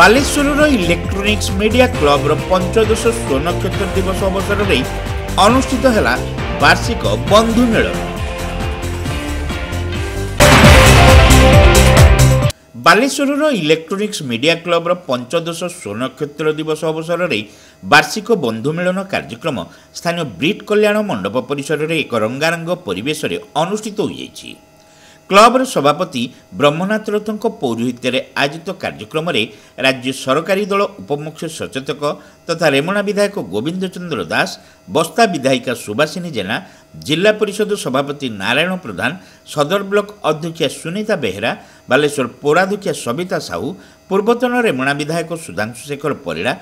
Baleshwar electronics media club पंचदश स्वनक्षत्र दिवस अवसर में अनुष्ठित है वार्षिक बंधु मेलन। बालेश्वर इलेक्ट्रोनिक्स मीडिया क्लब पंचदश स्वनक्षत्र दिवस अवसर में वार्षिक बंधु मेलन कार्यक्रम स्थानीय ब्रिट कल्याण मंडप परिसर में एक रंगारंग परिवेश अनुष्ठित हो जाइछि। क्लबर सभापति ब्रह्मनाथ रथों पौरोहित्य आयोजित कार्यक्रम में राज्य सरकारी दल उपमुख्य सचेतक तथा रेमुणा विधायक गोविंद चंद्र दास, बस्ता विधायिका सुभाषिनी जेना, जिला परिषद सभापति नारायण प्रधान, सदर ब्लॉक अध्यक्षा सुनीता बेहेरा, बालेश्वर पौराध्यक्षा सविता साहू, पूर्वतन रेमुणा विधायक सुधांशु शेखर परिड़ा,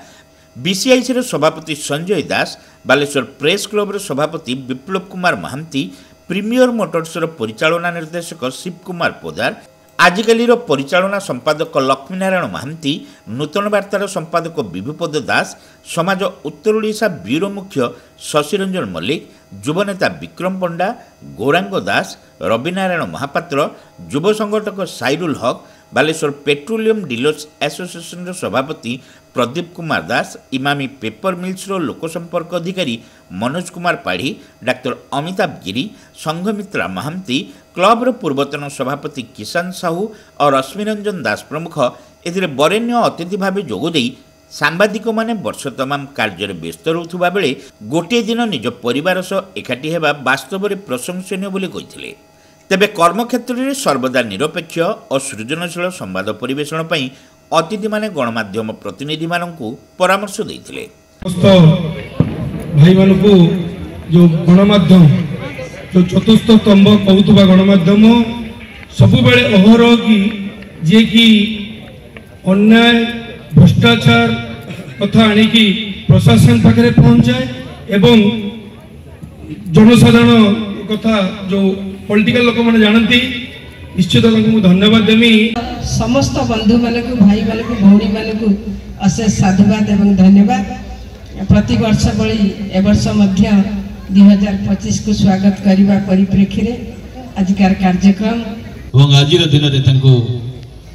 बीसीआईसी सभापति संजय दास, बालेश्वर प्रेस क्लब सभापति विप्लव कुमार महांती, प्रीमियर मोटर्सर परिचालना निर्देशक शिव कुमार पोदार, आजिकालीर परिचालना संपादक लक्ष्मीनारायण महांती, नूतन वार्तार संपादक विभुपद दास, समाज उत्तर ओडिशा ब्यूरो मुख्य शशिरंजन मल्लिक, युवनेता विक्रम पंडा, गौरांग दास, रविनारायण महापात्र, युव संगठक साइरुल हक, बालेश्वर पेट्रोलियम डीलर्स एसोसिएशन सभापति प्रदीप कुमार दास, इमामी पेपर मिल्स लोकसंपर्क अधिकारी मनोज कुमार पाढ़ी, डाक्टर अमिताभ गिरी, संघमित्रा महांती, क्लबर पूर्वतन सभापति किसान साहू और रश्मिरंजन दास प्रमुख एथिरे बरेण्य अतिथि भाव जोगदे सांबादिक माने वर्ष तमाम कार्य व्यस्त रहुथुबा बेले गोटे दिन निज परिवार सह एकाठी हेबा वास्तव में प्रशंसनीय बोली कहिथिले। तेबे कर्मक्षेत्र में सर्वदा निरपेक्ष और सृजनशील संवाद परिवेषण पर अतिथि माने गणमाध्यम प्रतिनिधि मानकु परामर्श देइथिले। भाई मानकु जो गणमाध्यम जो चतुर्थ स्तंभ कहूथुबा गणमाध्यम सबु बेले अहरह की जे कि अन्याय भ्रष्टाचार कथा आनिकी प्रशासन पाखे पहुंचाए एवं जनसाधारण कथा जो पॉलिटिकल लोक मैंने जानती निश्चित धन्यवाद देमी। समस्त बंधु मान को भाई मान को भौणी मान को अशेष साधुवाद एवं धन्यवाद। प्रति वर्ष भली ए वर्ष 2025 को स्वागत करने परिप्रेक्षी में आजिकार कार्यक्रम और आज दिन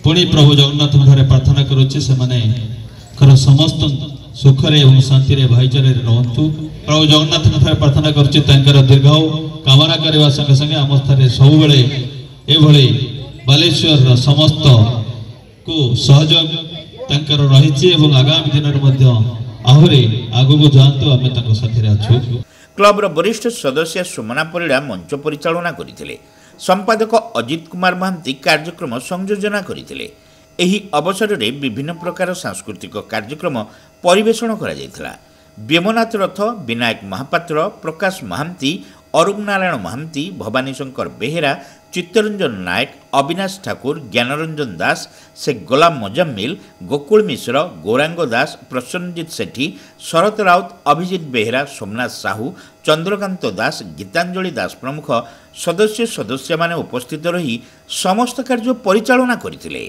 पुणी प्रभु जगन्नाथ प्रार्थना करुचे से समस्त सुखरे और शांति भाईचारे रहतु। प्रभु जगन्नाथ प्रार्थना करुचे दीर्घ कामना करने संगे संगे आम स्थान सब बेले बालेश्वर समस्त को सहयोग रही आगामी दिन आहरी आगू जातु आम साथी अच्छु। क्लबर वरिष्ठ सदस्य सुमना परिड़ा मंच परिचालना करथिले। संपादक अजित कुमार महांती कार्यक्रम संयोजना करथिले। एही अवसर में विभिन्न प्रकार सांस्कृतिक कार्यक्रम परिवेषण करा जायथिला। बेमनाथ रथ, विनायक महापात्र, प्रकाश महांती, अरुण नारायण महांती, भवानी शंकर बेहेरा, चित्तरंजन नायक, अविनाश ठाकुर, ज्ञानरंजन दास, शेख गोलाम मजम्मिल, गोकुल मिश्र, गौरांग दास, प्रसन्नजीत सेठी, शरत राउत, अभिजित बेहेरा, सोमनाथ साहू, चंद्रकांत दास, गीतांजलि दास प्रमुख सदस्य माने उपस्थित रही समस्त कार्य परिचालना करथिले।